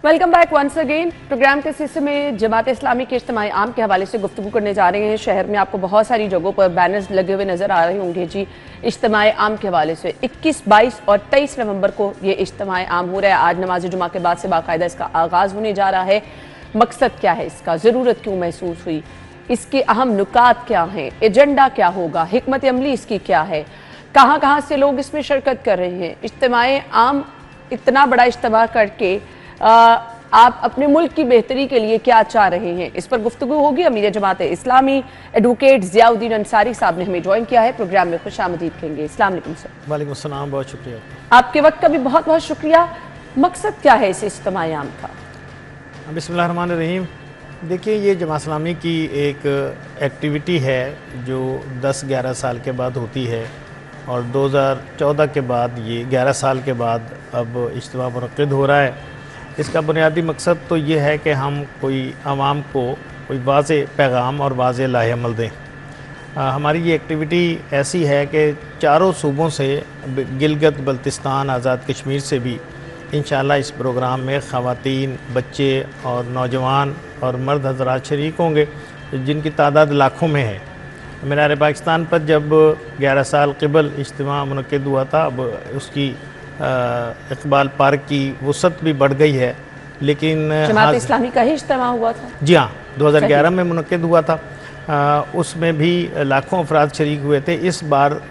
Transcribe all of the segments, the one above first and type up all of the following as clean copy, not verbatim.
Welcome back once again. Programme के हिस्से में जमात इस्लामी के इज्तिमाई आम के हवाले से गुफ्तगू करने जा रहे हैं। शहर में आपको बहुत सारी जगहों पर बैनर्स लगे हुए नजर आ रहे होंगे जी इज्तिमाई आम के हवाले से। 21, 22 और 23 नवंबर को ये इज्तिमाई आम हो रहा है। आज नमाज जुमा के बाद से बाकायदा इसका आगाज होने जा रहा है। मकसद क्या है इसका, ज़रूरत क्यों महसूस हुई, इसके अहम नुकात क्या हैं, एजेंडा क्या होगा, हिकमत अमली इसकी क्या है, कहाँ कहाँ से लोग इसमें शिरकत कर रहे हैं। इज्तिमाई आम इतना बड़ा इज्तिमा करके आप अपने मुल्क की बेहतरी के लिए क्या चाह रहे हैं, इस पर गुफ्तगू होगी। अमीर जमात इस्लामी एडवोकेट ज़ियाउद्दीन अंसारी साहब ने हमें ज्वाइन किया है। प्रोग्राम में खुशामदीद कहेंगे। अस्सलाम वालेकुम सर। वालेकुम सलाम, बहुत शुक्रिया। आपके वक्त का भी बहुत बहुत शुक्रिया। मकसद क्या है इस इज्तिमाई आम का? बिस्मिल्लाहिर्रहमानिर्रहीम। देखिए, ये जमात इस्लामी की एक एक्टिविटी है जो 10-11 साल के बाद होती है और 2014 के बाद ये 11 साल के बाद अब इज्तिमा मुनक़्क़िद हो रहा है। इसका बुनियादी मकसद तो ये है कि हम कोई आवाम को कोई वाज़ेह पैगाम और वाज़ेह लाहे अमल दें। हमारी ये एक्टिविटी ऐसी है कि चारों सूबों से, गिलगित बल्तिस्तान, आज़ाद कश्मीर से भी इंशाअल्लाह इस प्रोग्राम में ख़वातीन, बच्चे और नौजवान और मर्द हज़रात शरीक होंगे, जिनकी तादाद लाखों में है। मीनार पाकिस्तान पर जब 11 साल क़बल इज्तिमा मुनक़्क़िद हुआ था, अब उसकी इक़बाल पार्क की वसअत भी बढ़ गई है, लेकिन जमात इस्लामी का ही इज्तिमा हुआ था। जी हाँ, 2011 में मुनक़्क़िद हुआ था। उसमें भी लाखों अफराद शरीक हुए थे। इस बार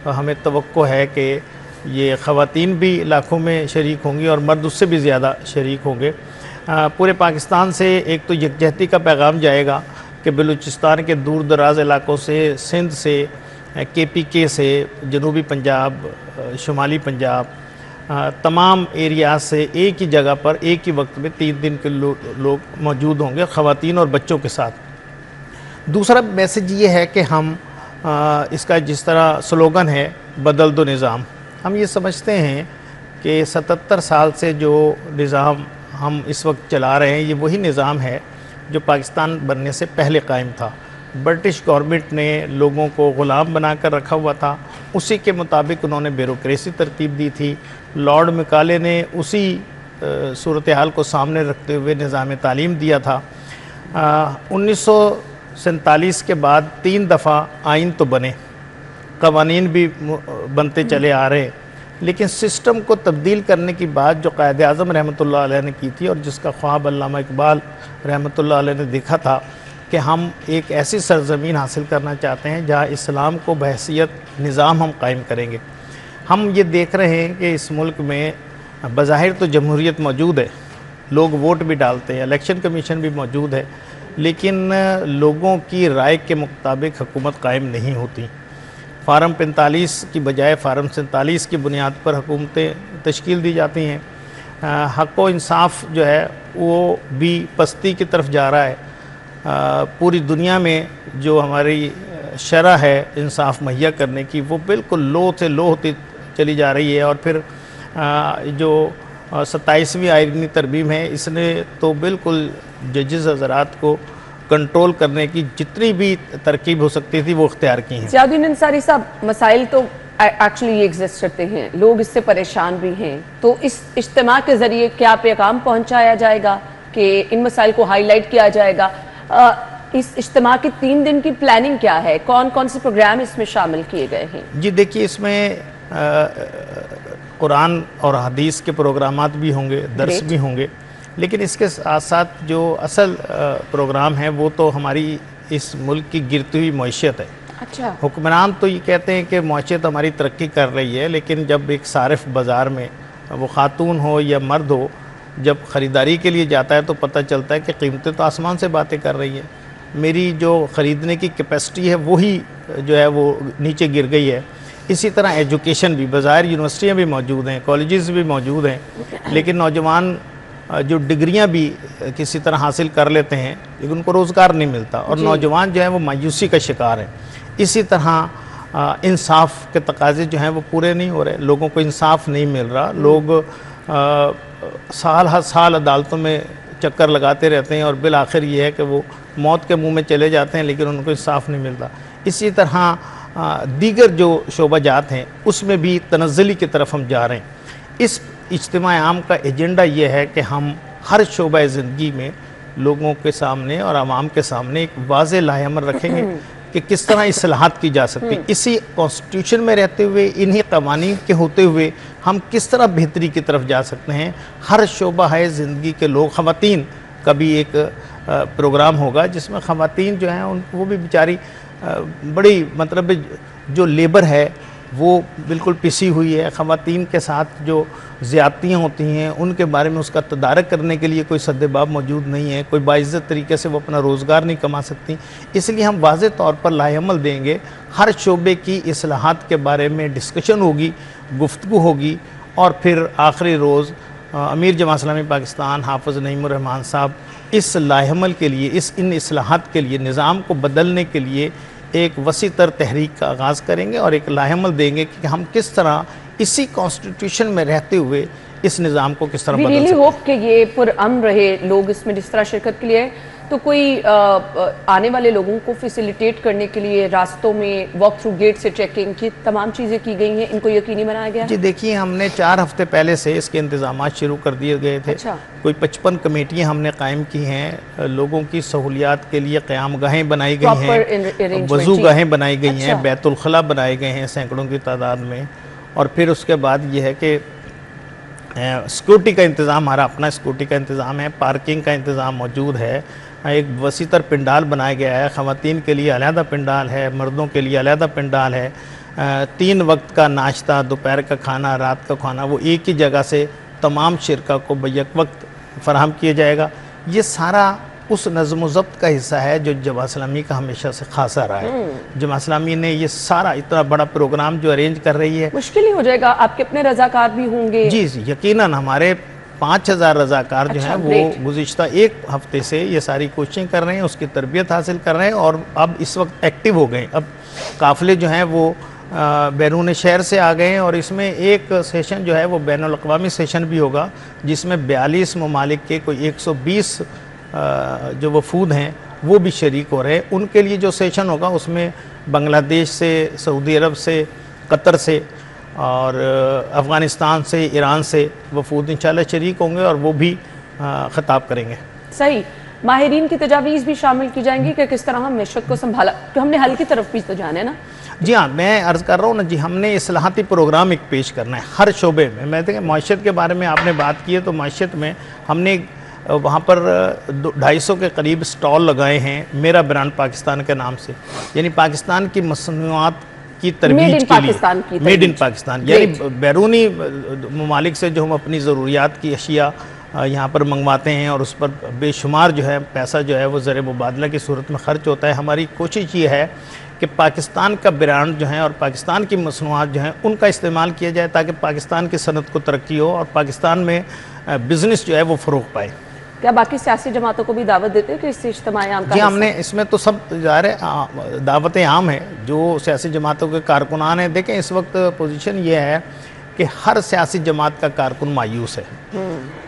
हमें तवक्को है कि ये ख़वातीन भी लाखों में शरीक होंगी और मर्द उससे भी ज़्यादा शरीक होंगे। पूरे पाकिस्तान से एक तो यकजहती का पैगाम जाएगा कि बलूचिस्तान के दूर दराज इलाकों से, सिंध से, KPK से, जनूबी पंजाब, शुमाली पंजाब, तमाम एरियाज से एक ही जगह पर एक ही वक्त में 3 दिन के लोग मौजूद होंगे, ख़वातीन और बच्चों के साथ। दूसरा मैसेज ये है कि हम इसका जिस तरह स्लोगन है बदल दो निज़ाम, हम ये समझते हैं कि 77 साल से जो निज़ाम हम इस वक्त चला रहे हैं, ये वही निज़ाम है जो पाकिस्तान बनने से पहले कायम था। ब्रिटिश गवर्नमेंट ने लोगों को ग़ुलाम बना कर रखा हुआ था, उसी के मुताबिक उन्होंने ब्यूरोक्रेसी तरतीब दी थी। लॉर्ड मैकाले ने उसी सूरत हाल को सामने रखते हुए निज़ाम तालीम दिया था। 1947 के बाद 3 दफ़ा आइन तो बने, कवानीन भी बनते चले आ रहे, लेकिन सिस्टम को तब्दील करने की बात जो कायद आज़म रहमतुल्लाह अलैह ने की थी और जिसका ख्वाब अल्लामा इकबाल रहमतुल्लाह अलैह ने देखा था कि हम एक ऐसी सरज़मीन हासिल करना चाहते हैं जहाँ इस्लाम को बहैसियत निज़ाम हम कायम करेंगे। हम ये देख रहे हैं कि इस मुल्क में बज़ाहिर तो जमहूरियत मौजूद है, लोग वोट भी डालते हैं, इलेक्शन कमीशन भी मौजूद है, लेकिन लोगों की राय के मुताबिक हुकूमत कायम नहीं होती। फार्म 45 की बजाय फार्म 47 की बुनियाद पर हुकूमतें तश्कील दी जाती हैं। हक़ व इंसाफ जो है वो भी पस्ती की तरफ जा रहा है। पूरी दुनिया में जो हमारी शरह है इंसाफ मुहैया करने की, वो बिल्कुल लो से लो होती चली जा रही है। और फिर जो 27वीं आइनी तरमीम है, इसने तो बिल्कुल जजेस हज़रात को कंट्रोल करने की जितनी भी तरकीब हो सकती थी वो इख्तियार की हैं। ज़ियाउद्दीन अंसारी साहब, मसाइल तो एक्चुअली ये एग्जिस्ट करते हैं, लोग इससे परेशान भी हैं, तो इस इज्तिमा के ज़रिए क्या पैगाम पहुँचाया जाएगा कि इन मसाइल को हाईलाइट किया जाएगा? इस इज्तिमा की 3 दिन की प्लानिंग क्या है, कौन कौन से प्रोग्राम इसमें शामिल किए गए हैं? जी देखिए, इसमें कुरान और हदीस के प्रोग्रामात भी होंगे, दर्स भी होंगे, लेकिन इसके साथ साथ जो असल प्रोग्राम है वो तो हमारी इस मुल्क की गिरती हुई मईशत है। अच्छा। हुक्मरान तो ये कहते हैं कि मईशत हमारी तरक्की कर रही है, लेकिन जब एक सारिफ बाज़ार में, वो ख़ातून हो या मर्द हो, जब ख़रीदारी के लिए जाता है तो पता चलता है कि कीमतें तो आसमान से बातें कर रही हैं। मेरी जो ख़रीदने की कैपेसिटी है वही जो है वो नीचे गिर गई है। इसी तरह एजुकेशन भी, बाज़ार यूनिवर्सिटियाँ भी मौजूद हैं, कॉलेजेस भी मौजूद हैं, लेकिन नौजवान जो डिग्रियां भी किसी तरह हासिल कर लेते हैं लेकिन उनको रोज़गार नहीं मिलता और नौजवान जो है वो मायूसी का शिकार है। इसी तरह इंसाफ के तकाज़े जो हैं वो पूरे नहीं हो रहे, लोगों को इंसाफ नहीं मिल रहा। लोग साल हर साल अदालतों में चक्कर लगाते रहते हैं और बिल आखिर ये है कि वो मौत के मुंह में चले जाते हैं, लेकिन उनको इंसाफ नहीं मिलता। इसी तरह दीगर जो शोबाजात हैं उसमें भी तनज़्ज़ुली की तरफ हम जा रहे हैं। इस इज्तिमा आम का एजेंडा ये है कि हम हर शोबा ज़िंदगी में लोगों के सामने और आवाम के सामने एक वाज़ेह लाहेअमल रखेंगे कि किस तरह इस्लाहात की जा सकती है। इसी कॉन्स्टिट्यूशन में रहते हुए, इन्हीं कवानीन के होते हुए हम किस तरह बेहतरी की तरफ जा सकते हैं। हर शोबा है ज़िंदगी के लोग, ख़वातीन का भी एक प्रोग्राम होगा जिसमें ख़वातीन जो हैं उन वो भी बेचारी बड़ी मतलब जो लेबर है वो बिल्कुल पिसी हुई है। ख़वातीन के साथ जो ज़्यादतियाँ होती हैं उनके बारे में उसका तदारक करने के लिए कोई सद्देबाब मौजूद नहीं है, कोई बाइज़्ज़त तरीके से वो अपना रोज़गार नहीं कमा सकती। इसलिए हम वाज़े तौर पर लाहेअमल देंगे। हर शोबे की इस्लाहात के बारे में डिस्कशन होगी, गुफ्तगू होगी और फिर आखिरी रोज़ अमीर जमात इस्लामी पाकिस्तान हाफ़िज़ नईमुर रहमान साहब इस लाहेअमल के लिए, इन इस्लाहात के लिए, निज़ाम को बदलने के लिए एक वसी तर तहरीक का आगाज़ करेंगे और एक लाहेअमल देंगे कि हम किस तरह इसी कॉन्स्टिट्यूशन में रहते हुए इस निज़ाम को किस तरह बदल सकते हैं। होप कि ये पुरअमन रहे, लोग इसमें जिस तरह शिरकत के लिए, तो कोई आने वाले लोगों को फैसिलिटेट करने के लिए रास्तों में वॉक थ्रू गेट से चेकिंग की तमाम चीज़ें की गई हैं, इनको यकीनी बनाया गया है? जी देखिए, हमने 4 हफ्ते पहले से इसके इंतजाम शुरू कर दिए गए थे। अच्छा। कोई 55 कमेटियाँ हमने कायम की हैं, लोगों की सहूलियात के लिए क़यामगाहें बनाई गई हैं, वज़ूगाहें बनाई गई हैं, बैतुल खला बनाए गए हैं सैकड़ों की तादाद में। और फिर उसके बाद ये है कि सिक्योरिटी का इंतज़ाम, हमारा अपना सिक्योरिटी का इंतज़ाम है, पार्किंग का इंतज़ाम मौजूद है, एक वसीतर पिंडाल बनाया गया है, ख़वातीन के लिए अलहदा पिंडाल है, मर्दों के लिए अलहदा पिंडाल है, 3 वक्त का नाश्ता, दोपहर का खाना, रात का खाना वो एक ही जगह से तमाम शिरका को बैक वक्त फराहम किया जाएगा। ये सारा उस नज़्म ज़ब्त का हिस्सा है जो जमात इस्लामी का हमेशा से खासा रहा है। जमात इस्लामी ने ये सारा इतना बड़ा प्रोग्राम जो अरेंज कर रही है, मुश्किल ही हो जाएगा, आपके अपने रज़ाकार भी होंगे? जी यकीनन हमारे 5000 रज़ाकार जो हैं वो गुज़िश्ता 1 हफ्ते से ये सारी कोशिशें कर रहे हैं, उसकी तरबियत हासिल कर रहे हैं और अब इस वक्त एक्टिव हो गए। अब काफ़िले जो हैं वो बैरून शहर से आ गए हैं और इसमें एक सेशन जो है वो बैनुल अक़वामी सेशन भी होगा जिसमें 42 ममालिक के कोई 120 जो वफूद हैं वो भी शरीक हो रहे हैं। उनके लिए जो सेशन होगा उसमें बांग्लादेश से, सऊदी अरब से, कतर से और अफ़गानिस्तान से, ईरान से वफूद इंशाल्लाह शरीक होंगे और वो भी ख़िताब करेंगे। सही। माहिरीन की तजावीज़ भी शामिल की जाएंगी कि किस तरह हम मैशत को संभाला, तो हमने हल की तरफ भी तो जाना है ना? जी हाँ, मैं अर्ज़ कर रहा हूँ ना जी, हमने इस्लाहाती प्रोग्राम एक पेश करना है हर शोबे में। मैं देखिए मईशत के बारे में आपने बात की है, तो मईशत में हमने वहाँ पर 250 के करीब स्टॉल लगाए हैं मेरा ब्रांड पाकिस्तान के नाम से, यानी पाकिस्तान की मसनूआत की तरबीज के लिए, मेड इन पाकिस्तान, यानी बैरूनी ममालिक से जो हम अपनी ज़रूरियात की अशिया यहाँ पर मंगवाते हैं और उस पर बेशुमार जो है पैसा जो है वो ज़र मुबादला की सूरत में ख़र्च होता है। हमारी कोशिश ये है कि पाकिस्तान का ब्रांड जो है और पाकिस्तान की मसनूआत जो हैं उनका इस्तेमाल किया जाए ताकि पाकिस्तान की सनत को तरक्की हो और पाकिस्तान में बिज़नेस जो है वो फ़रोग़ पाए। क्या बाकी सियासी जमातों को भी दावत देते हो कि इस इज्तिमाई आम का? जी हमने इसमें तो सब ज़ाहिर है दावतें आम है जो सियासी जमातों के कारकुनान हैं। देखें इस वक्त पोजीशन ये है कि हर सियासी जमात का कारकुन मायूस है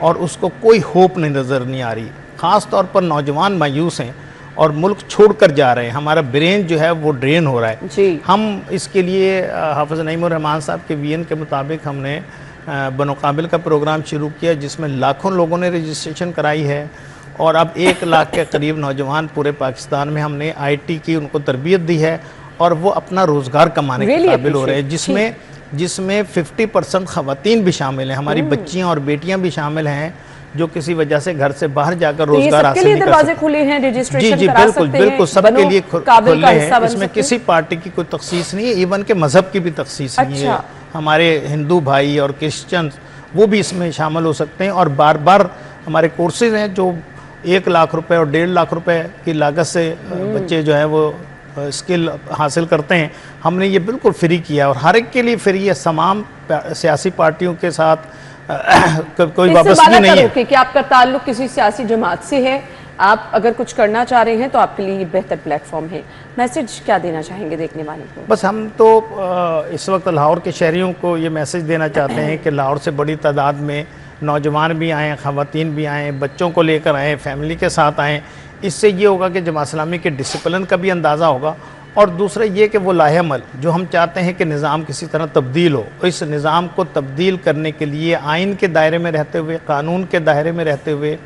और उसको कोई होप नज़र नहीं आ रही। ख़ास तौर पर नौजवान मायूस हैं और मुल्क छोड़कर जा रहे हैं। हमारा ब्रेन जो है वो ड्रेन हो रहा है जी। हम इसके लिए हाफ़िज़ नईमुर रहमान साहब के विज़न के मुताबिक हमने बनोकाबिल का प्रोग्राम शुरू किया जिसमें लाखों लोगों ने रजिस्ट्रेशन कराई है और अब 1 लाख के करीब नौजवान पूरे पाकिस्तान में हमने IT की उनको तरबियत दी है और वो अपना रोज़गार कमाने के काबिल हो रहे हैं, जिसमें 50% ख़वातीन भी शामिल हैं। हमारी बच्चियां और बेटियां भी शामिल हैं जो किसी वजह से घर से बाहर जाकर रोजगार हासिल नहीं कर सकते। खुले हैं, रजिस्ट्रेशन जी बिल्कुल सबके लिए खुले हैं। इसमें किसी पार्टी की कोई तखसीस नहीं है, इवन के मजहब की भी तखसीस नहीं है। हमारे हिंदू भाई और क्रिश्चियन वो भी इसमें शामिल हो सकते हैं और बार बार हमारे कोर्सेज हैं जो 1 लाख रुपए और 1.5 लाख रुपए की लागत से बच्चे जो है वो स्किल हासिल करते हैं। हमने ये बिल्कुल फ्री किया और हर एक के लिए फ्री है। तमाम सियासी पार्टियों के साथ कोई वाबस्तगी नहीं है कि आपका ताल्लुक किसी सियासी जमात से है। आप अगर कुछ करना चाह रहे हैं तो आपके लिए ये बेहतर प्लेटफॉर्म है। मैसेज क्या देना चाहेंगे देखने वालों को? बस हम तो इस वक्त लाहौर के शहरियों को ये मैसेज देना चाहते हैं कि लाहौर से बड़ी तादाद में नौजवान भी आएँ, ख़वातीन भी आएँ, बच्चों को लेकर आएँ, फैमिली के साथ आएँ। इससे ये होगा कि जमात इस्लामी के डिसिप्लिन का भी अंदाज़ा होगा और दूसरा ये कि वो लाहेमल जो हम चाहते हैं कि निज़ाम किसी तरह तब्दील हो, इस निज़ाम को तब्दील करने के लिए आइन के दायरे में रहते हुए, कानून के दायरे में रहते हुए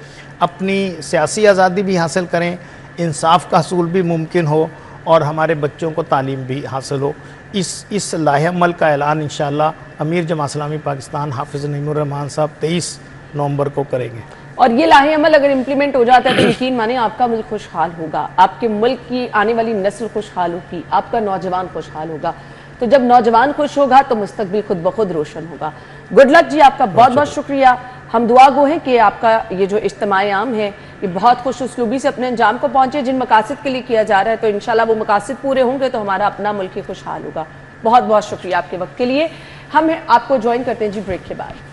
अपनी सियासी आज़ादी भी हासिल करें, इंसाफ का हसूल भी मुमकिन हो और हमारे बच्चों को तालीम भी हासिल हो। इस लाहेमल का ऐलान इंशाअल्लाह अमीर जमात इस्लामी पाकिस्तान हाफिज़ नईमुर रहमान साहब 23 नवंबर को करेंगे। और ये लाहे अमल अगर इम्प्लीमेंट हो जाता है तो यकीन माने आपका मुल्क खुशहाल होगा, आपके मुल्क की आने वाली नस्ल खुशहाल होगी, आपका नौजवान खुशहाल होगा। तो जब नौजवान खुश होगा तो मुस्तकबिल खुद ब खुद रोशन होगा। गुड लक जी, आपका बहुत बहुत शुक्रिया। हम दुआ गो हैं कि आपका ये जो इज्तिमाए आम है ये बहुत खुश उसलूबी से अपने अंजाम को पहुंचे। जिन मकासद के लिए किया जा रहा है तो इंशाल्लाह वो मकासद पूरे होंगे तो हमारा अपना मुल्क ही खुशहाल होगा। बहुत बहुत शुक्रिया आपके वक्त के लिए। हम आपको ज्वाइन करते हैं जी ब्रेक के बाद।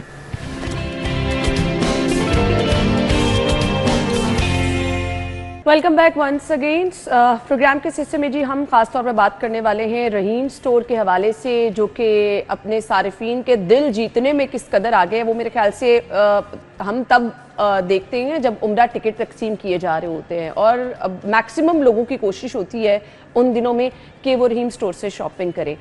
Welcome back once again. Programme के सिलसिले में जी हम खास तौर पर बात करने वाले हैं रहीम स्टोर के हवाले से, जो कि अपने सारिफीन के दिल जीतने में किस कदर आगे है। वो मेरे ख्याल से हम तब देखते हैं जब उम्रा टिकट तकसीम किए जा रहे होते हैं और मैक्सिमम लोगों की कोशिश होती है उन दिनों में कि वो रहीम स्टोर से शॉपिंग करें।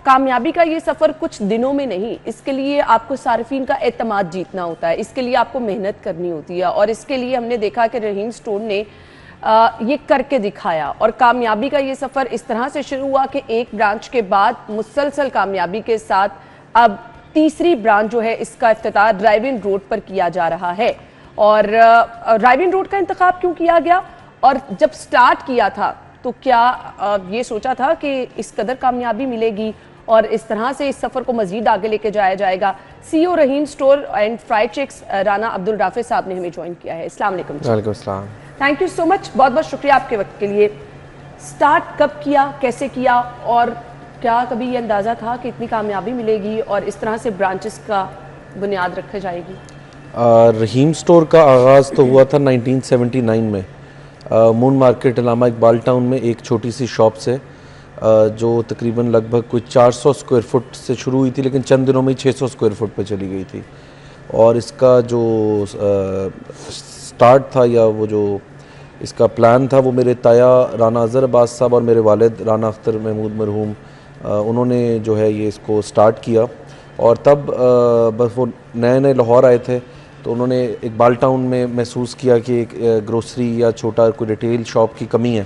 कामयाबी का ये सफ़र कुछ दिनों में नहीं, इसके लिए आपको सारिफीन का एतमाद जीतना होता है, इसके लिए आपको मेहनत करनी होती है और इसके लिए हमने देखा कि रहीम स्टोर ने ये करके दिखाया। और कामयाबी का ये सफ़र इस तरह से शुरू हुआ कि एक ब्रांच के बाद मुसलसल कामयाबी के साथ अब तीसरी ब्रांच जो है इसका इफ्तिताह ड्राइव-इन रोड पर किया जा रहा है। और ड्राइव-इन रोड का इंतखाब क्यों किया गया और जब स्टार्ट किया था तो क्या ये सोचा था कि इस कदर कामयाबी मिलेगी और इस तरह से इस सफ़र को मज़ीद आगे लेके जाया जाएगा। CEO Rahim store and fried chicks Rana Abdul Rafay साहब ने हमें ज्वाइन किया है। अस्सलाम वालेकुम। वालेकुम अस्सलाम। थैंक यू सो मच, बहुत बहुत शुक्रिया आपके वक्त के लिए। स्टार्ट कब किया, कैसे किया और क्या कभी ये अंदाज़ा था कि इतनी कामयाबी मिलेगी और इस तरह से ब्रांचेस का बुनियाद रखी जाएगी? रहीम स्टोर का आगाज़ तो हुआ था 1979 में मून मार्केट इलामा इकबाल टाउन में एक छोटी सी शॉप से, जो तकरीबन लगभग कोई 400 स्क्वायर फुट से शुरू हुई थी लेकिन चंद दिनों में 600 स्क्वायर फुट पे चली गई थी। और इसका जो स्टार्ट था या वो जो इसका प्लान था वो मेरे ताया राना अज़हर अब्बास साहब और मेरे वालिद राना अख्तर महमूद मरहूम उन्होंने जो है ये इसको स्टार्ट किया। और तब बस वो नए नए लाहौर आए थे तो उन्होंने इकबाल टाउन में महसूस किया कि एक ग्रोसरी या छोटा कोई रिटेल शॉप की कमी है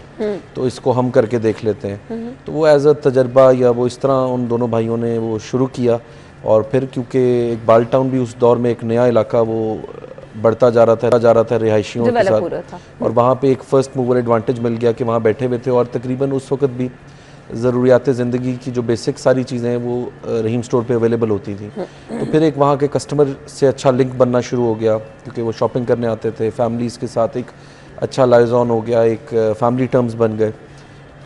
तो इसको हम करके देख लेते हैं। तो वो एज अ तजर्बा या वो इस तरह उन दोनों भाइयों ने वो शुरू किया। और फिर क्योंकि इकबाल टाउन भी उस दौर में एक नया इलाका वो बढ़ता जा रहा था रिहायशियों के साथ, और वहाँ पे एक फ़र्स्ट मूवर एडवांटेज मिल गया कि वहाँ बैठे हुए थे और तकरीबन उस वक्त भी ज़रूरियात ज़िंदगी की जो बेसिक सारी चीज़ें हैं वो रहीम स्टोर पे अवेलेबल होती थी। तो फिर एक वहाँ के कस्टमर से अच्छा लिंक बनना शुरू हो गया क्योंकि वो शॉपिंग करने आते थे, फैमिलीज़ के साथ एक अच्छा लाइजॉन हो गया, एक फैमिली टर्म्स बन गए।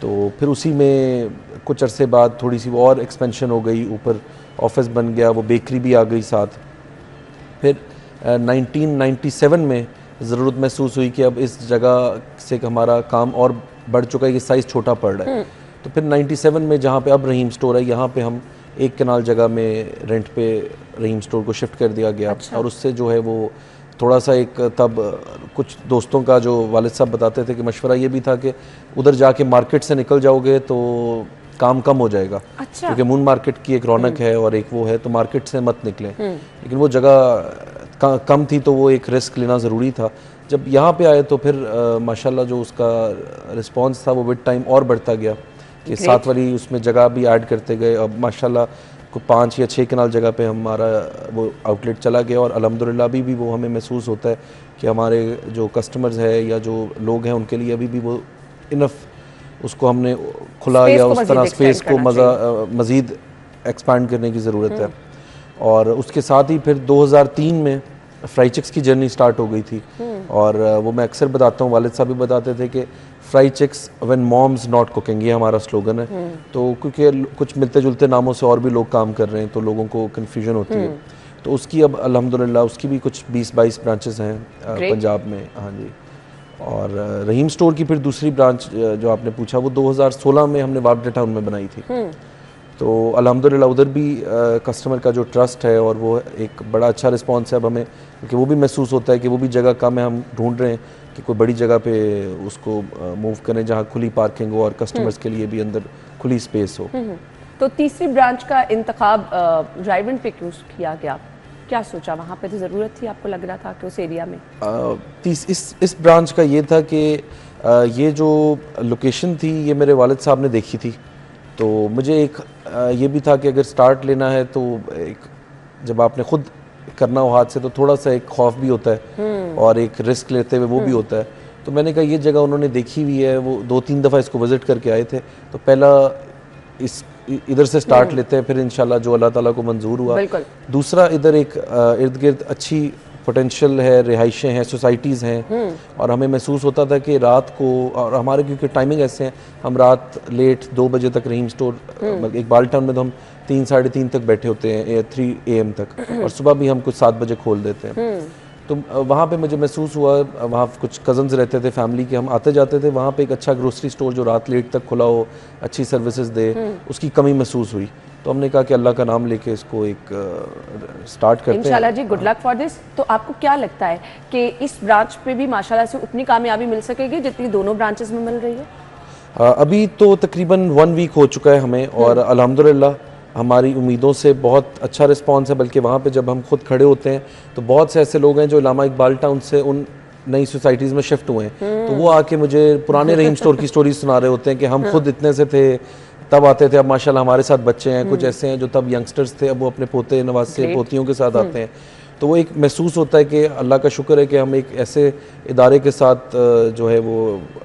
तो फिर उसी में कुछ अरसे बाद थोड़ी सी वो और एक्सपेंशन हो गई, ऊपर ऑफिस बन गया, वो बेकरी भी आ गई साथ। फिर 1997 में ज़रूरत महसूस हुई कि अब इस जगह से हमारा काम और बढ़ चुका है, ये साइज़ छोटा पड़ रहा है। तो फिर 97 में जहाँ पे अब रहीम स्टोर है यहाँ पे हम एक कनाल जगह में रेंट पे रहीम स्टोर को शिफ्ट कर दिया गया। अच्छा। और उससे जो है वो थोड़ा सा एक तब कुछ दोस्तों का जो वालिद साहब बताते थे कि मशवरा ये भी था कि उधर जाके मार्केट से निकल जाओगे तो काम कम हो जाएगा। अच्छा। क्योंकि मून मार्केट की एक रौनक है और एक वो है तो मार्केट से मत निकले। लेकिन वो जगह कम थी तो वो एक रिस्क लेना ज़रूरी था। जब यहाँ पे आए तो फिर माशाल्लाह जो उसका रिस्पॉन्स था वो विद टाइम और बढ़ता गया कि साथ वाली उसमें जगह भी ऐड करते गए। अब माशाल्लाह को 5 या 6 कनाल जगह पे हमारा वो आउटलेट चला गया और अल्हम्दुलिल्लाह अभी भी वो हमें महसूस होता है कि हमारे जो कस्टमर्स है या जो लोग हैं उनके लिए अभी भी वो इनफ उसको हमने खुला या उस तरह स्पेस को मज़ीद एक्सपैंड करने की ज़रूरत है। और उसके साथ ही फिर 2003 में फ्राई चिक्स की जर्नी स्टार्ट हो गई थी। और वो मैं अक्सर बताता हूँ, वालिद साहब भी बताते थे कि fry chicks when moms not cooking, ये हमारा स्लोगन है। तो क्योंकि कुछ मिलते जुलते नामों से और भी लोग काम कर रहे हैं तो लोगों को कन्फ्यूजन होती है। तो उसकी अब अल्हम्दुलिल्लाह उसकी भी कुछ 20-22 ब्रांचेस हैं पंजाब में। हाँ जी। और रहीम स्टोर की फिर दूसरी ब्रांच जो आपने पूछा वो 2016 में हमने वापडा टाउन में बनाई थी। तो अल्हम्दुलिल्लाह उधर भी कस्टमर का जो ट्रस्ट है और वो एक बड़ा अच्छा रिस्पांस है अब हमें, क्योंकि वो भी महसूस होता है कि वो भी जगह कम है, हम ढूंढ रहे हैं कि कोई बड़ी जगह पे उसको मूव करें जहाँ खुली पार्किंग हो और कस्टमर्स के लिए भी अंदर खुली स्पेस हो। तो तीसरी ब्रांच का इंतखाब रायवन पे क्यों किया गया? क्या सोचा, वहाँ पे तो ज़रूरत थी, आपको लग रहा था कि उस एरिया में? इस ब्रांच का ये था कि ये जो लोकेशन थी ये मेरे वालिद साहब ने देखी थी, तो मुझे एक ये भी था कि अगर स्टार्ट लेना है तो एक जब आपने खुद करना हो हाथ से तो थोड़ा सा एक खौफ भी होता है और एक रिस्क लेते हुए वो भी होता है। तो मैंने कहा ये जगह उन्होंने देखी हुई है, वो 2-3 दफ़ा इसको विज़िट करके आए थे, तो पहला इस इधर से स्टार्ट लेते हैं, फिर इंशाल्लाह जो अल्लाह ताला को मंजूर हुआ। दूसरा इधर एक इर्द गिर्द अच्छी पोटेंशियल है, रिहाइशें हैं, सोसाइटीज़ हैं, और हमें महसूस होता था कि रात को, और हमारे क्योंकि टाइमिंग ऐसे हैं, हम रात लेट 2 बजे तक रहीम स्टोर इकबाल टाउन में तो हम 3-3:30 तक बैठे होते हैं, 3 AM तक, और सुबह भी हम कुछ 7 बजे खोल देते हैं। तो वहाँ पे मुझे महसूस हुआ, वहाँ कुछ कज़न्स रहते थे फैमिली के, हम आते जाते थे, वहाँ पे एक अच्छा ग्रोसरी स्टोर जो रात लेट तक खुला हो, अच्छी सर्विसेज दे, उसकी कमी महसूस हुई। तो हमने कहा कि अल्लाह का नाम लेके इसको एक स्टार्ट करते हैं इंशाल्लाह जी। Good luck for this. तो आपको क्या लगता है कि इस ब्रांच पे भी माशाल्लाह से उतनी कामयाबी मिल सकेगी जितनी दोनों ब्रांचेस में मिल रही है? अभी तो तकरीबन 1 वीक हो चुका है हमें, और अल्हम्दुलिल्लाह हमारी उम्मीदों से बहुत अच्छा रिस्पांस है। बल्कि वहाँ पे जब हम खुद खड़े होते हैं तो बहुत से ऐसे लोग हैं जो इलामा इकबाल टाउन से उन नई सोसाइटीज़ में शिफ्ट हुए हैं, तो वो आके मुझे पुराने रहीम स्टोर की स्टोरी सुना रहे होते हैं कि हम खुद इतने से थे तब आते थे, अब माशाल्लाह हमारे साथ बच्चे हैं, कुछ ऐसे हैं जो तब यंगस्टर्स थे, अब वो अपने पोते नवासे पोतियों के साथ आते हैं। तो वो एक महसूस होता है कि अल्लाह का शुक्र है कि हम एक ऐसे इदारे के साथ जो है वो।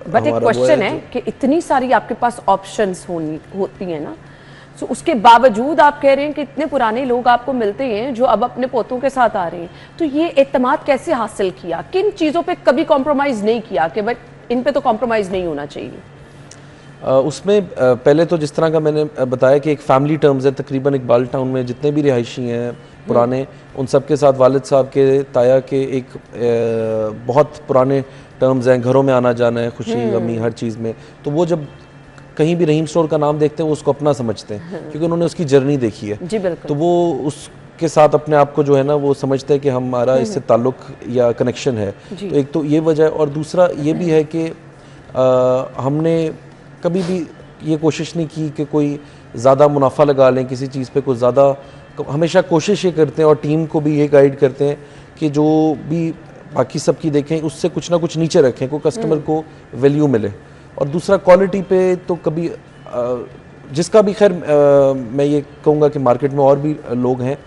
बट एक क्वेश्चन है कि इतनी सारी आपके पास ऑप्शंस होती हैं ना, तो उसके बावजूद आप कह रहे हैं कि इतने पुराने लोग आपको मिलते हैं जो अब अपने पोतों के साथ आ रहे हैं, तो ये एतमाद कैसे हासिल किया? किन चीज़ों पे कभी कॉम्प्रोमाइज़ नहीं किया कि बट इन पे तो कॉम्प्रोमाइज़ नहीं होना चाहिए? उसमें पहले तो जिस तरह का मैंने बताया कि एक फैमिली टर्म्स है, तकरीबन इकबाल टाउन में जितने भी रिहायशी हैं पुराने, उन सब के साथ वालिद साहब के ताया के एक बहुत पुराने टर्म्स हैं, घरों में आना जाना है, खुशी गमी हर चीज़ में। तो वो जब कहीं भी रहीम स्टोर का नाम देखते हैं वो उसको अपना समझते हैं, क्योंकि उन्होंने उसकी जर्नी देखी है। जी बिल्कुल। तो वो उसके साथ अपने आप को जो है ना वो समझते हैं कि हमारा इससे ताल्लुक या कनेक्शन है। तो एक तो ये वजह है, और दूसरा ये भी है कि हमने कभी भी ये कोशिश नहीं की कि कोई ज़्यादा मुनाफा लगा लें किसी चीज़ पे, कुछ ज़्यादा। हमेशा कोशिश ये करते हैं और टीम को भी ये गाइड करते हैं कि जो भी बाकी सबकी देखें उससे कुछ ना कुछ नीचे रखें, कोई कस्टमर को वैल्यू मिले। और दूसरा क्वालिटी पे तो कभी जिसका भी खैर मैं ये कहूँगा कि मार्केट में और भी लोग हैं,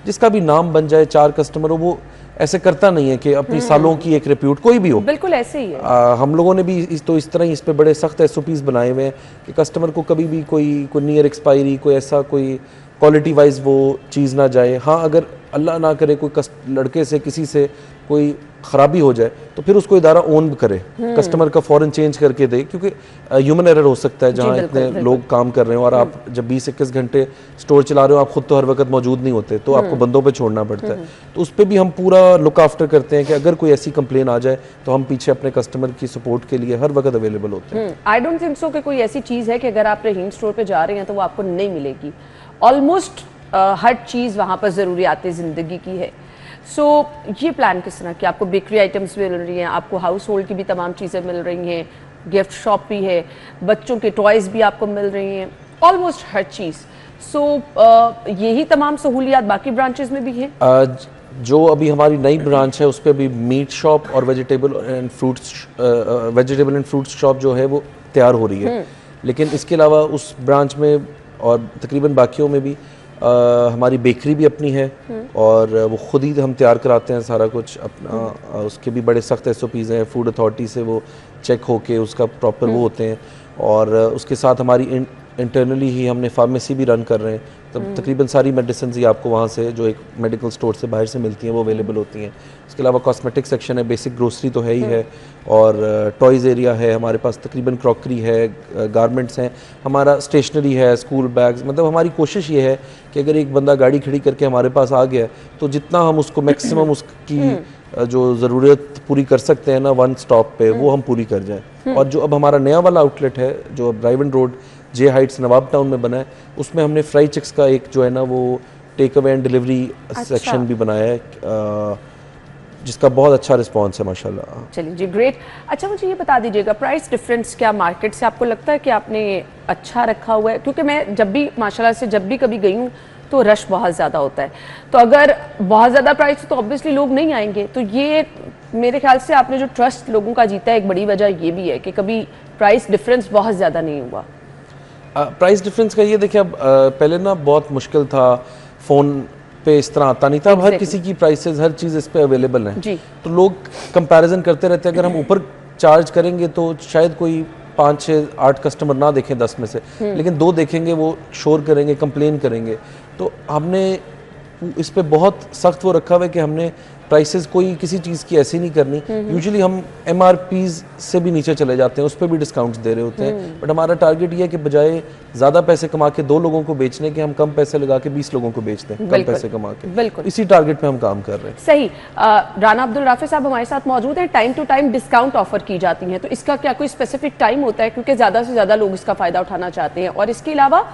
जिसका भी नाम बन जाए, 4 कस्टमर हो, वो ऐसे करता नहीं है कि अपनी सालों की एक रिप्यूट कोई भी हो। बिल्कुल ऐसे ही है। हम लोगों ने भी इस तरह ही इस पे बड़े सख्त SOPs बनाए हुए हैं कि कस्टमर को कभी भी कोई नियर एक्सपायरी, कोई ऐसा कोई क्वालिटी वाइज वो चीज़ ना जाए। हाँ, अगर अल्लाह ना करे कोई लड़के से किसी से कोई ख़राबी हो जाए तो फिर उसको इदारा ओन करे, कस्टमर का फ़ौरन चेंज करके दे, क्योंकि ह्यूमन एरर हो सकता है जहाँ इतने लोग काम कर रहे हो और आप जब 20-21 घंटे स्टोर चला रहे हो, आप खुद तो हर वक्त मौजूद नहीं होते, तो आपको बंदों पे छोड़ना पड़ता है। तो उस पर भी हम पूरा लुक आफ्टर करते हैं कि अगर कोई ऐसी कंप्लेन आ जाए तो हम पीछे अपने कस्टमर की सपोर्ट के लिए हर वक्त अवेलेबल होते हैं। आई डोंट थिंक सो कि कोई ऐसी चीज़ है कि अगर आप रहीम स्टोर पे जा रहे हैं तो वो आपको नहीं मिलेगी। ऑलमोस्ट हर चीज़ वहाँ पर ज़रूरियात ज़िंदगी की है। सो ये प्लान किस तरह की? आपको बेकरी आइटम्स मिल रही हैं, आपको हाउस होल्ड की भी तमाम चीज़ें मिल रही हैं, गिफ्ट शॉप भी है, बच्चों के टॉयज़ भी आपको मिल रही हैं, ऑलमोस्ट हर चीज़। सो यही तमाम सहूलियात बाकी ब्रांचेस में भी हैं? जो अभी हमारी नई ब्रांच है उस पर भी मीट शॉप और वेजिटेबल एंड फ्रूट्स शॉप जो है वो तैयार हो रही है। लेकिन इसके अलावा उस ब्रांच में और तकरीबन बाकियों में भी हमारी बेकरी भी अपनी है, और वो खुद ही हम तैयार कराते हैं सारा कुछ अपना। उसके भी बड़े सख्त SOPs हैं, फूड अथॉरिटी से वो चेक होके उसका प्रॉपर वो होते हैं। और उसके साथ हमारी इंटरनली ही हमने फार्मेसी भी रन कर रहे हैं, तब तकरीबन सारी मेडिसिन ही आपको वहाँ से जो एक मेडिकल स्टोर से बाहर से मिलती हैं वो अवेलेबल होती हैं। इसके अलावा कॉस्मेटिक सेक्शन है, बेसिक ग्रोसरी तो है ही है, और टॉयज़ एरिया है हमारे पास, तकरीबन क्रॉकरी है, गारमेंट्स हैं, हमारा स्टेशनरी है, स्कूल बैग्स। मतलब हमारी कोशिश ये है कि अगर एक बंदा गाड़ी खड़ी करके हमारे पास आ गया तो जितना हम उसको मैक्सिमम उसकी जो ज़रूरत पूरी कर सकते हैं ना 1 स्टॉप पे, वो हम पूरी कर जाएँ। और जो अब हमारा नया वाला आउटलेट है जो अब रायवन रोड, जे हाइट्स नवाब टाउन में बना है, उसमें हमने फ्राई चिक्स का एक जो है ना वो take away and delivery section भी बनाया है, जिसका बहुत अच्छा रिस्पांस है माशाल्लाह। चलिए जी, ग्रेट। अच्छा मुझे ये बता दीजिएगा, प्राइस डिफरेंस क्या मार्केट से आपको लगता है कि आपने अच्छा रखा हुआ है? क्योंकि मैं जब भी माशाल्लाह से जब भी कभी गई हूँ तो रश बहुत ज़्यादा होता है, तो अगर बहुत ज़्यादा प्राइस तो ऑब्वियसली लोग नहीं आएंगे। तो ये मेरे ख्याल से आपने जो ट्रस्ट लोगों का जीता है, एक बड़ी वजह ये भी है कि कभी प्राइस डिफरेंस बहुत ज़्यादा नहीं हुआ। प्राइस डिफरेंस का ये देखिए, अब पहले ना बहुत मुश्किल था, फ़ोन पे इस तरह आता नहीं था। अब हर किसी की प्राइसेस, हर चीज़ इस पे अवेलेबल है, तो लोग कंपैरिजन करते रहते हैं। अगर हम ऊपर चार्ज करेंगे तो शायद कोई 5, 6, 8 कस्टमर ना देखें 10 में से, लेकिन 2 देखेंगे, वो शोर करेंगे, कंप्लेन करेंगे। तो हमने इस पे बहुत सख्त वो रखा हुआ है कि हमने प्राइसेस कोई किसी चीज़ की ऐसी नहीं करनी। यूजुअली हम MRPs से भी नीचे चले जाते हैं, उस पर भी डिस्काउंट्स दे रहे होते हैं, बट हमारा टारगेट ये है कि बजाय ज़्यादा पैसे कमा के 2 लोगों को बेचने के, हम कम पैसे लगा के 20 लोगों को बेच दें, कम पैसे कमा के। बिल्कुल इसी टारगेट पे हम काम कर रहे हैं। सही। राना अब्दुल राफी साहब हमारे साथ मौजूद हैं। Time to time discount offer की जाती हैं, तो इसका क्या कोई स्पेसिफिक टाइम होता है? क्योंकि ज़्यादा से ज़्यादा लोग इसका फ़ायदा उठाना चाहते हैं। और इसके अलावा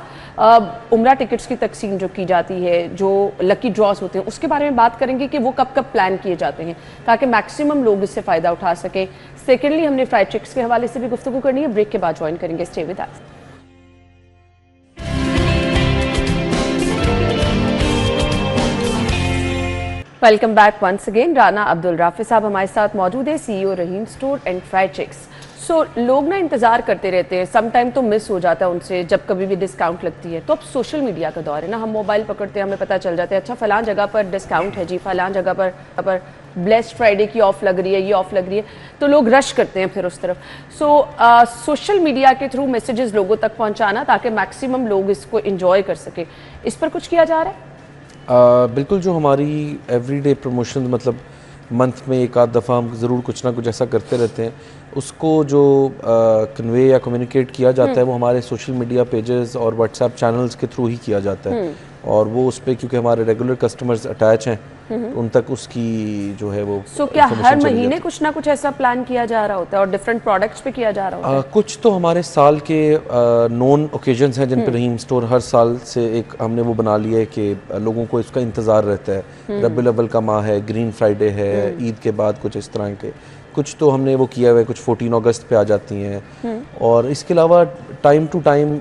उम्रा टिकट्स की तकसीम जो की जाती है, जो लकी ड्रॉज होते हैं, उसके बारे में बात करेंगे कि वो कब कब प्लान किए जाते हैं ताकि मैक्सिमम लोग इससे फ़ायदा उठा सकें। सेकेंडली हमने फ्राइड चिक्स के हवाले से भी गुफ्तगू करनी है, ब्रेक के बाद ज्वाइन करेंगे। Stay with us. Welcome back once again. Rana Abdul Rafi साहब हमारे साथ मौजूद है, CEO Rahim store and fried chicks. So लोग ना इंतज़ार करते रहते हैं, सम टाइम तो मिस हो जाता है उनसे जब कभी भी डिस्काउंट लगती है। तो अब सोशल मीडिया का दौर है ना, हम मोबाइल पकड़ते हैं, हमें पता चल जाता है अच्छा फ़लाँ जगह पर डिस्काउंट है जी, फ़लाँ जगह पर ब्लेस्ड फ्राइडे की ऑफ लग रही है, ये ऑफ लग रही है, तो लोग रश करते हैं फिर उस तरफ। सो सोशल मीडिया के थ्रू मैसेजेस लोगों तक पहुँचाना ताकि मैक्सिमम लोग इसको इंजॉय कर सकें, इस पर कुछ किया जा रहा है? बिल्कुल, जो हमारी एवरीडे प्रमोशन, मतलब मंथ में एक आध दफ़ा हम ज़रूर कुछ ना कुछ ऐसा करते रहते हैं, उसको जो कन्वे या कम्युनिकेट किया जाता है वो हमारे सोशल मीडिया पेजेस और व्हाट्सएप चैनल्स के थ्रू ही किया जाता है। और वो उस पर क्योंकि हमारे रेगुलर कस्टमर्स अटैच हैं, तो उन तक उसकी जो है वो क्या हर महीने कुछ ना कुछ ऐसा प्लान किया जा रहा होता है और डिफरेंट प्रोडक्ट्स पे किया जा रहा होता है? कुछ तो हमारे साल के नॉन ओकेजन्स हैं जिन पर रहीम स्टोर हर साल से एक हमने वो बना लिया है कि लोगों को इसका इंतज़ार रहता है। रबीउल अव्वल का माह है, ग्रीन फ्राइडे है, ईद के बाद कुछ इस तरह के कुछ तो हमने वो किया हुआ है, कुछ 14 अगस्त पे आ जाती हैं। और इसके अलावा टाइम टू टाइम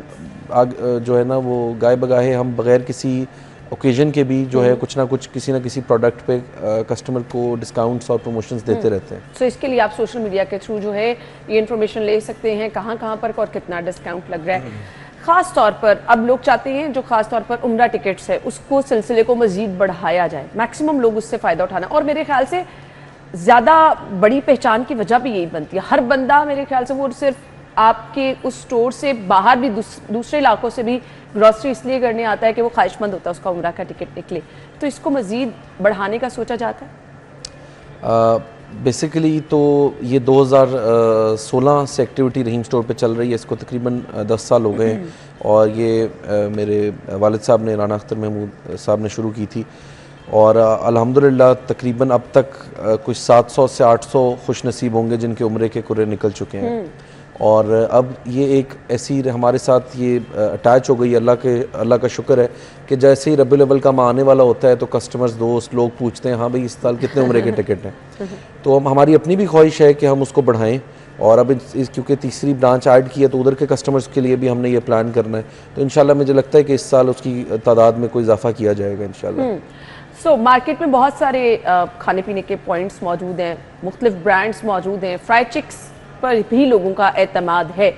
जो है ना वो गाय बगाहे हम बगैर किसी ओकेजन के भी जो है कुछ ना कुछ किसी ना किसी प्रोडक्ट पे कस्टमर को डिस्काउंट्स और प्रमोशंस देते रहते हैं। सो इसके लिए आप सोशल मीडिया के थ्रू जो है ये इन्फॉर्मेशन ले सकते हैं कहाँ पर और कितना डिस्काउंट लग रहा है। ख़ास तौर पर अब लोग चाहते हैं जो ख़ास तौर पर उम्रा टिकट्स है उसको सिलसिले को मज़ीद बढ़ाया जाए, मैक्सिमम लोग उससे फ़ायदा उठाना। और मेरे ख्याल से ज़्यादा बड़ी पहचान की वजह भी यही बनती है, हर बंदा मेरे ख्याल से वो सिर्फ आपके उस स्टोर से बाहर भी दूसरे इलाकों से भी ग्रॉसरी इसलिए करने आता है कि वो ख्वाहिशमंद होता है उसका उम्रा का टिकट निकले, तो इसको मज़ीद बढ़ाने का सोचा जाता है? बेसिकली तो ये 2016 से एक्टिविटी रहीम स्टोर पे चल रही है, इसको तकरीबन 10 साल हो गए हैं। और ये मेरे वालिद साहब ने, राना अख्तर महमूद साहब ने शुरू की थी और अल्हम्दुलिल्लाह तकरीबन अब तक कुछ 700 से 800 खुश नसीब होंगे जिनके उम्रे के कुर्रे निकल चुके हैं। और अब ये एक ऐसी हमारे साथ ये अटैच हो गई, अल्लाह का शुक्र है कि जैसे ही रबीउल अव्वल का माह आने वाला होता है तो कस्टमर्स, दोस्त लोग पूछते हैं हाँ भाई इस साल कितने उम्रे के टिकट हैं। तो हमारी अपनी भी ख्वाहिश है कि हम उसको बढ़ाएं और अब क्योंकि तीसरी ब्रांच ऐड की है तो उधर के कस्टमर्स के लिए भी हमने ये प्लान करना है। तो इंशाल्लाह मुझे लगता है कि इस साल उसकी तादाद में कोई इजाफा किया जाएगा इंशाल्लाह। सो मार्केट में बहुत सारे खाने पीने के पॉइंट्स मौजूद हैं, मुख्तलिफ ब्रांड्स मौजूद हैं, फ्राइड चिक्स पर भी लोगों का एतमाद है।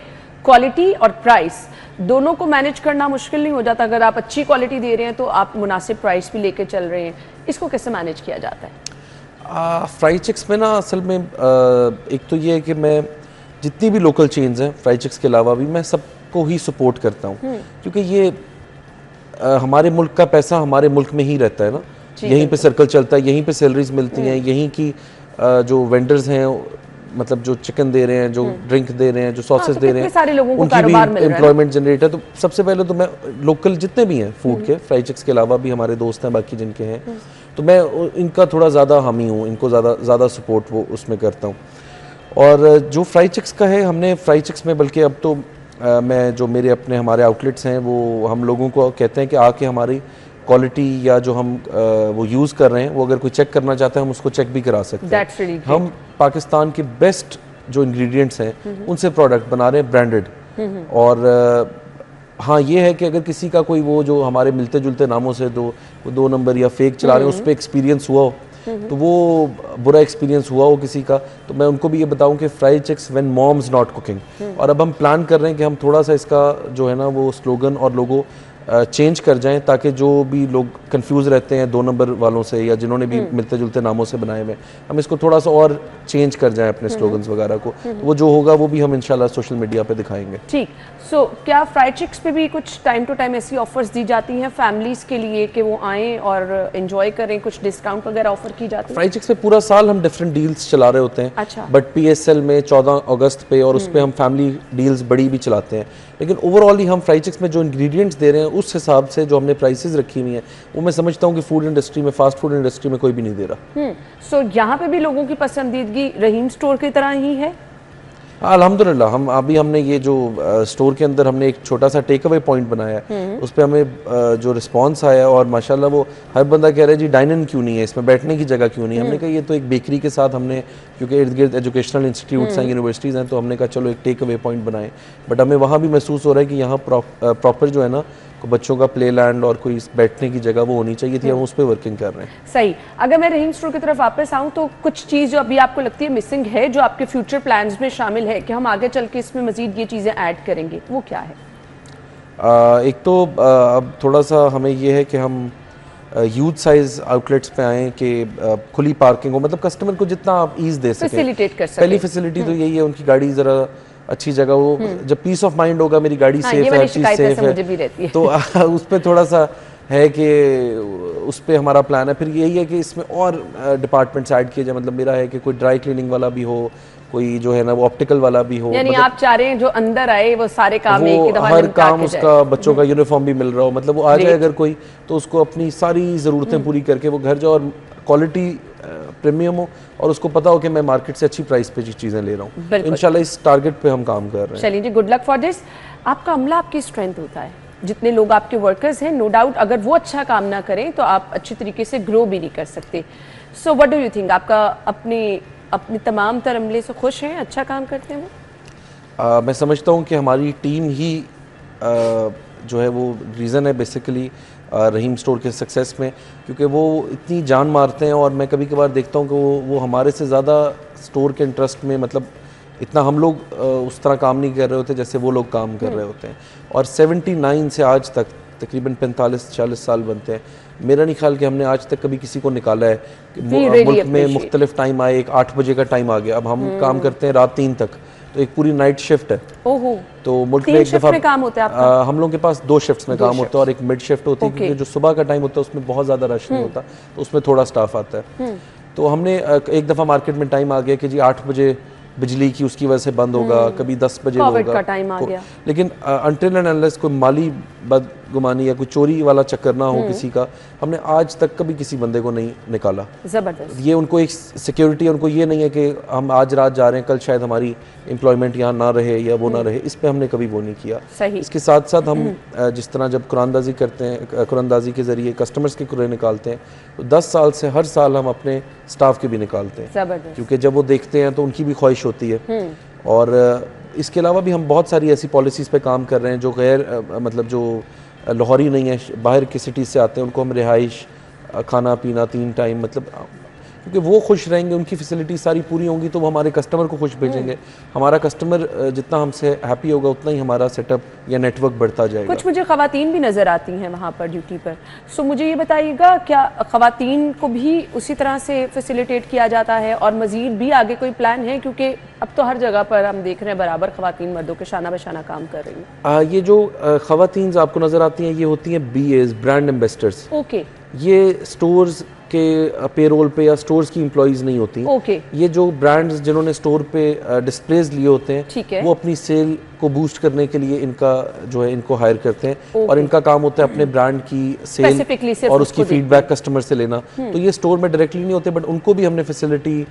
क्वालिटी और प्राइस दोनों को मैनेज करना मुश्किल नहीं हो जाता? अगर आप अच्छी क्वालिटी दे रहे हैं तो आप मुनासिब प्राइस भी लेके चल रहे हैं, इसको कैसे मैनेज किया जाता है? फ्राइड चिक्स में ना असल में एक तो ये है कि मैं जितनी भी लोकल चेन्स हैं फ्राइड चिक्स के अलावा भी मैं सबको ही सपोर्ट करता हूँ, क्योंकि ये हमारे मुल्क का पैसा हमारे मुल्क में ही रहता है ना, यहीं पे सर्कल चलता है, यहीं पे सैलरीज मिलती हैं, यहीं की जो वेंडर्स हैं, मतलब जो चिकन दे रहे हैं, जो ड्रिंक दे रहे हैं, जो सॉसेस दे रहे हैं, उनकी भी एम्प्लॉयमेंट जनरेट है। तो सबसे पहले तो मैं लोकल जितने भी हैं फूड के, फ्राइड चिक्स के अलावा भी हमारे दोस्त हैं बाकी जिनके हैं, तो मैं इनका थोड़ा ज़्यादा हामी हूँ, इनको ज़्यादा सपोर्ट वो उसमें करता हूँ। और जो फ्राइड चिक्स का है, हमने फ्राइड चिक्स में बल्कि अब तो मैं जो मेरे अपने हमारे आउटलेट्स हैं वो हम लोगों को कहते हैं कि आके हमारी क्वालिटी या जो हम वो यूज़ कर रहे हैं वो अगर कोई चेक करना चाहता है हम उसको चेक भी करा सकते हैं। really हम पाकिस्तान के बेस्ट जो इंग्रेडिएंट्स हैं उनसे प्रोडक्ट बना रहे हैं ब्रांडेड। और हाँ ये है कि अगर किसी का कोई वो जो हमारे मिलते जुलते नामों से दो नंबर या फेक चला रहे हैं उस पर एक्सपीरियंस हुआ हो तो वो बुरा एक्सपीरियंस हुआ हो किसी का, तो मैं उनको भी ये बताऊं कि fried chicks when moms not cooking. और अब हम प्लान कर रहे हैं कि हम थोड़ा सा इसका जो है ना वो स्लोगन और लोगो चेंज कर जाएं ताकि जो भी लोग कंफ्यूज रहते हैं 2 नंबर वालों से या जिन्होंने भी मिलते जुलते नामों से बनाए हुए, हम इसको थोड़ा सा और चेंज कर जाएं अपने स्लोगन्स वगैरह को। तो वो जो होगा वो भी हम इंशाल्लाह सोशल मीडिया पे दिखाएंगे। ठीक। सो क्या फ्राइड चिक्स पे भी कुछ टाइम टू टाइम ऐसी ऑफर्स दी जाती हैं फैमिलीज के लिए कि वो आएँ और एंजॉय करें, कुछ डिस्काउंट वगैरह ऑफर की जाती है? फ्राइड चिक्स पे पूरा साल हम डिफरेंट डील्स चला रहे होते हैं। अच्छा। बट PSL में 14 अगस्त पे और उस पर हम फैमिली डील्स बड़ी भी चलाते हैं। लेकिन ओवरऑल ही हम फ्राइड चिक्स में जो इंग्रेडिएंट्स दे रहे हैं उस हिसाब से जो हमने प्राइसेस रखी हुई हैं वो मैं समझता हूँ कि फूड इंडस्ट्री में, फास्ट फूड इंडस्ट्री में कोई भी नहीं दे रहा। सो यहाँ पे भी लोगों की पसंदीदगी रहीम स्टोर की तरह ही है? अल्हम्दुलिल्लाह हमने ये जो स्टोर के अंदर हमने एक छोटा सा टेक अवे पॉइंट बनाया है, उस पर हमें जो रिस्पांस आया और माशाल्लाह वो हर बंदा कह रहा है जी डाइन इन क्यों नहीं है, इसमें बैठने की जगह क्यों नहीं है। हमने कहा ये तो एक बेकरी के साथ हमने, क्योंकि इर्द गिर्द एजुकेशनल इंस्टीट्यूट्स हैं, यूनिवर्सिटीज़ हैं, तो हमने कहा चलो एक टेक अवे पॉइंट बनाएं। बट हमें वहाँ भी महसूस हो रहा है कि यहाँ प्रॉपर जो है ना बच्चों का प्ले लैंड और कोई बैठने की जगह वो होनी चाहिए थी, हम उस पर वर्किंग कर रहे हैं। सही। अगर मैं रहीम स्टोर की तरफ वापस आऊँ तो कुछ चीज़ जो अभी आपको लगती है मिसिंग है, जो आपके फ्यूचर प्लान्स में शामिल है कि हम आगे चल के इसमें मजीद ये चीज़ें ऐड करेंगे, वो क्या है? एक तो अब थोड़ा सा हमें ये है कि हम यूथ साइज आउटलेट्स पे आएँ कि खुली पार्किंग हो, मतलब कस्टमर को जितना आप ईज दे सकें, फैसिलिटेट कर सकें। पहली फैसिलिटी तो यही है उनकी गाड़ी ज़रा अच्छी जगह हो, जब पीस ऑफ माइंड होगा मेरी गाड़ी सेफ है, हर चीज़ सेफ है, तो उस पर थोड़ा सा है कि उस पर हमारा प्लान है। फिर यही है कि इसमें और डिपार्टमेंट्स ऐड किए जाए, मतलब मेरा है कि कोई ड्राई क्लीनिंग वाला भी हो, कोई जो है ना वो ऑप्टिकल वाला भी हो, यानी मतलब आप चाह रहे हैं जो अंदर आए वो सारे काम एक ही दफा हर काम उसका बच्चों का यूनिफॉर्म भी मिल रहा हो, मतलब वो आ जाए अगर कोई तो उसको अपनी सारी ज़रूरतें पूरी करके वो घर जाए और क्वालिटी प्रीमियम हो और उसको पता हो कि मैं मार्केट से अच्छी प्राइस पे चीज़ें ले रहा हूँ। इंशाल्लाह इस टारगेट पे हम काम कर रहे हैं। चलिए जी, गुड लक फॉर दिस। आपका अमला आपकी स्ट्रेंथ होता है, जितने लोग आपके वर्कर्स हैं, नो डाउट अगर वो अच्छा काम ना करें तो आप अच्छी तरीके से ग्रो भी नहीं कर सकते। So what do you think, आपका अपनी तमाम तर अमले से खुश हैं, अच्छा काम करते हैं वो? मैं समझता हूँ कि हमारी टीम ही जो है वो रीज़न है बेसिकली रहीम स्टोर के सक्सेस में, क्योंकि वो इतनी जान मारते हैं और मैं कभी कभार देखता हूँ कि वो हमारे से ज़्यादा स्टोर के इंटरेस्ट में, मतलब इतना हम लोग उस तरह काम नहीं कर रहे होते जैसे वो लोग काम कर रहे होते हैं। और 79 से आज तक तकरीबन 45-40 साल बनते हैं, मेरा नहीं ख्याल कि हमने आज तक कभी किसी को निकाला है। मुल्क में मुख्तलिफ टाइम आए, एक 8 बजे का टाइम आ गया, अब हम काम करते हैं रात 3 तक, तो एक पूरी नाइट शिफ्ट है। ओहो। तो मुल्क में एक दफा काम होता है आपका? हम लोग के पास 2 शिफ्ट्स में काम होता है और एक मिड शिफ्ट होती है, क्योंकि जो सुबह का टाइम होता है उसमें बहुत ज़्यादा रश नहीं होता, तो उसमें थोड़ा स्टाफ आता है। तो हमने एक दफ़ा मार्केट में टाइम आ गया कि जी 8 बजे बिजली की उसकी वजह से बंद होगा, कभी 10 बजे होगा, का टाइम आ गया। लेकिन अनटिल एंड अनलेस कोई माली बदगुमानी या कोई चोरी वाला चक्कर ना हो किसी का, हमने आज तक कभी किसी बंदे को नहीं निकाला। जबरदस्त। ये उनको एक सिक्योरिटी, उनको ये नहीं है कि हम आज रात जा रहे हैं, कल शायद हमारी एम्प्लॉयमेंट यहाँ ना रहे या वो ना रहे, इस पे हमने कभी वो नहीं किया। सही। इसके साथ साथ हम जिस तरह जब कुरानदाजी करते हैं, कुरानदाजी के ज़रिए कस्टमर्स के कुरे निकालते हैं, तो 10 साल से हर साल हम अपने स्टाफ के भी निकालते हैं, क्योंकि जब वो देखते हैं तो उनकी भी ख्वाहिश होती है। और इसके अलावा भी हम बहुत सारी ऐसी पॉलिसीज़ पे काम कर रहे हैं जो गैर मतलब जो लाहौरी नहीं है, बाहर की सिटीज़ से आते हैं, उनको हम रिहाइश, खाना पीना 3 टाइम, मतलब क्योंकि वो खुश रहेंगे, उनकी फैसिलिटी सारी पूरी होंगी तो वो हमारे कस्टमर को खुश भेजेंगे। हमारा कस्टमर जितना हमसे हैप्पी होगा उतना ही हमारा सेटअप या नेटवर्क बढ़ता जाएगा। कुछ मुझे ख़वातीन भी नज़र आती हैं वहाँ पर ड्यूटी पर, सो मुझे ये बताइएगा क्या ख़वातीन को भी उसी तरह से फैसिलिटेट किया जाता है और मज़ीद भी आगे कोई प्लान है, क्योंकि अब तो हर जगह पर हम देख रहे हैं बराबर ख़वातीन मर्दों के शाना बशाना काम कर रही हैं। ये जो ख़वातीन आपको नज़र आती हैं ये होती हैं BAs, ब्रांड एम्बेसडर्स। ओके। ये स्टोर्स के पेरोल पे या स्टोर्स की एम्प्लॉइज नहीं होती। ओके। ये जो ब्रांड्स जिन्होंने स्टोर पे डिस्प्लेज लिए होते हैं, ठीक है, वो अपनी सेल को बूस्ट करने के लिए इनका जो है इनको हायर करते हैं और इनका काम होता है अपने ब्रांड की सेल और उसकी फीडबैक कस्टमर से लेना। तो ये स्टोर में डायरेक्टली नहीं होते, बट उनको भी हमने फैसिलिटी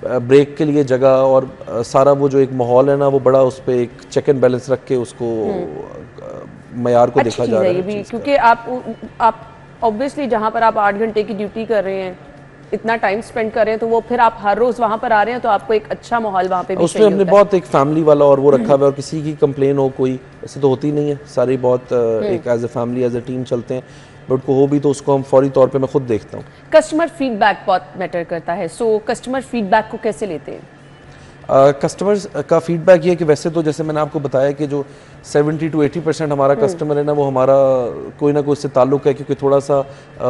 ब्रेक के लिए जगह और सारा वो जो एक माहौल है ना, वो बड़ा उस पर एक चेक एंड बैलेंस रख के उसको मयार को देखा जा रहा है भी, क्योंकि आप ऑब्वियसली जहाँ पर आप 8 घंटे की ड्यूटी कर रहे हैं, इतना टाइम स्पेंड कर रहे हैं, तो वो फिर आप हर रोज वहाँ पर आ रहे हैं, तो आपको एक अच्छा माहौल वहाँ पे भी उसमें हमने बहुत एक फैमिली वाला और वो रखा हुआ है, और किसी की कंप्लेन हो कोई, ऐसे तो होती नहीं है, सारी बहुत एक as a family as a team चलते हैं, बट को हो भी तो उसको हम फौरी तौर पे मैं खुद देखता हूँ। कस्टमर फीडबैक बहुत मैटर करता है, सो कस्टमर फीडबैक को कैसे लेते हैं? कस्टमर्स का फीडबैक ये है कि वैसे तो जैसे मैंने आपको बताया कि जो 70 to 80% हमारा कस्टमर है ना, वो हमारा कोई ना कोई उससे ताल्लुक़ है, क्योंकि थोड़ा सा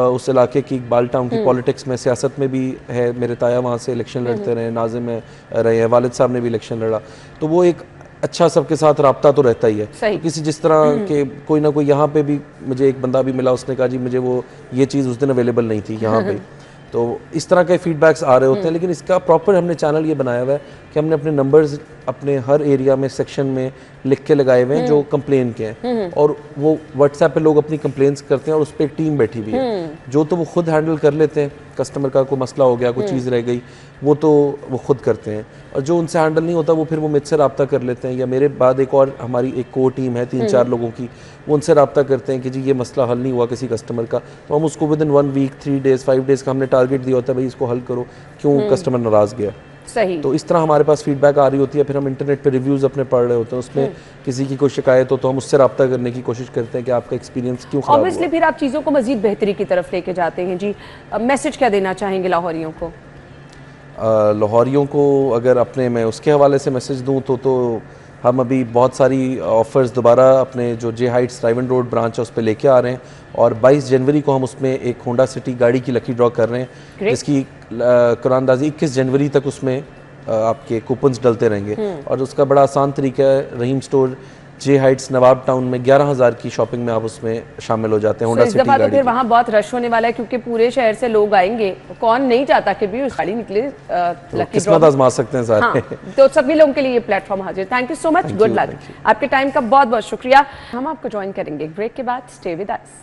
उस इलाके की इकबाल टाउन की पॉलिटिक्स में, सियासत में भी है। मेरे ताया वहाँ से इलेक्शन लड़ते रहे, नाज़िम में रहे हैं, वालिद साहब ने भी इलेक्शन लड़ा, तो वो एक अच्छा सबके साथ रब्ता तो रहता ही है। तो किसी जिस तरह के कोई ना कोई, यहाँ पे भी मुझे एक बंदा भी मिला, उसने कहा जी मुझे वो ये चीज़ उस दिन अवेलेबल नहीं थी यहाँ पे, तो इस तरह के फीडबैक्स आ रहे होते हैं। लेकिन इसका प्रॉपर हमने चैनल ये बनाया हुआ है कि हमने अपने नंबर्स अपने हर एरिया में सेक्शन में लिख के लगाए हुए हैं जो कंप्लेन के हैं, और वो व्हाट्सएप पे लोग अपनी कंप्लेंट्स करते हैं, और उस पर एक टीम बैठी हुई है जो तो वो खुद हैंडल कर लेते हैं, कस्टमर का कोई मसला हो गया, कोई चीज़ रह गई, वो तो वो खुद करते हैं, और जो उनसे हैंडल नहीं होता वो फिर वो मुझसे रब्ता कर लेते हैं, या मेरे बाद एक और हमारी एक कोर टीम है 3-4 लोगों की, वो उनसे रब्ता करते हैं कि जी ये मसला हल नहीं हुआ किसी कस्टमर का, तो हम उसको within 1 week 3 days 5 days का हमने टारगेट दिया होता है, भाई इसको हल करो, क्यों कस्टमर नाराज़ गया। सही। तो इस तरह हमारे पास फीडबैक आ रही होती है, फिर हम इंटरनेट पे रिव्यूज़ अपने पढ़ रहे होते हैं, उसमें किसी की कोई शिकायत हो तो हम उससे रब्ता करने की कोशिश करते हैं कि आपका एक्सपीरियंस क्यों खराब हुआ। ऑब्वियसली फिर आप चीज़ों को मजीद बेहतरी की तरफ लेके जाते हैं जी। मैसेज क्या देना चाहेंगे लाहौरियों को? लाहौरियों को अगर अपने मैं उसके हवाले से मैसेज दूँ तो हम अभी बहुत सारी ऑफ़र्स दोबारा अपने जो जे हाइट्स राइवन रोड ब्रांच है उस पर लेके आ रहे हैं, और 22 जनवरी को हम उसमें एक होंडा सिटी गाड़ी की लकी ड्रॉ कर रहे हैं, जिसकी कुरानदाजी 21 जनवरी तक उसमें आपके कूपन्स डलते रहेंगे, और उसका बड़ा आसान तरीका है, रहीम स्टोर जे हाइट्स नवाब टाउन में 11,000 की शॉपिंग में आप उसमें शामिल हो जाते हैं होंडा सिटी गाड़ी। तो फिर वहाँ बहुत रश होने वाला है, क्योंकि पूरे शहर से लोग आएंगे, कौन नहीं चाहता कि भी उस गाड़ी निकले। किस्मत आजमा सकते हैं सारे। हाँ, तो सभी लोगों के लिए ये प्लेटफॉर्म हाजिर। Thank you so much, good luck. आपके टाइम का बहुत बहुत शुक्रिया। हम आपको ज्वाइन करेंगे ब्रेक के बाद, स्टे विद अस।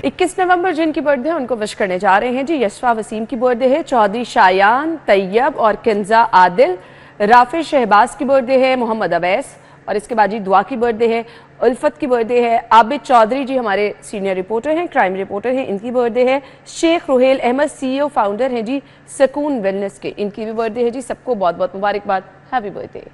21 नवंबर जिनकी बर्थडे है उनको विश करने जा रहे हैं जी। यशफा वसीम की बर्थडे है, चौधरी शायान तैयब और किंजा आदिल, राफिज शहबाज की बर्थडे है, मोहम्मद अवैस, और इसके बाद जी दुआ की बर्थडे है, उल्फत की बर्थडे है, आबिद चौधरी जी हमारे सीनियर रिपोर्टर हैं, क्राइम रिपोर्टर हैं, इनकी बर्थडे है, शेख रुहेल अहमद CEO फाउंडर हैं जी सकून वेलनेस के, इनकी भी बर्थडे है जी। सबको बहुत बहुत मुबारकबाद, happy birthday.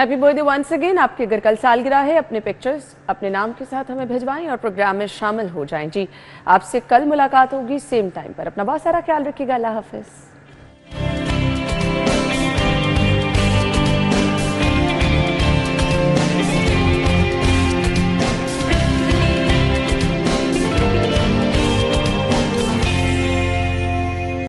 Happy birthday once again. आपके अगर कल सालगिरह है, अपने पिक्चर्स अपने नाम के साथ हमें भिजवाएं और प्रोग्राम में शामिल हो जाएं। जी, आपसे कल मुलाकात होगी सेम टाइम पर। अपना बहुत सारा ख्याल रखिएगा। अल्लाह हाफिज़।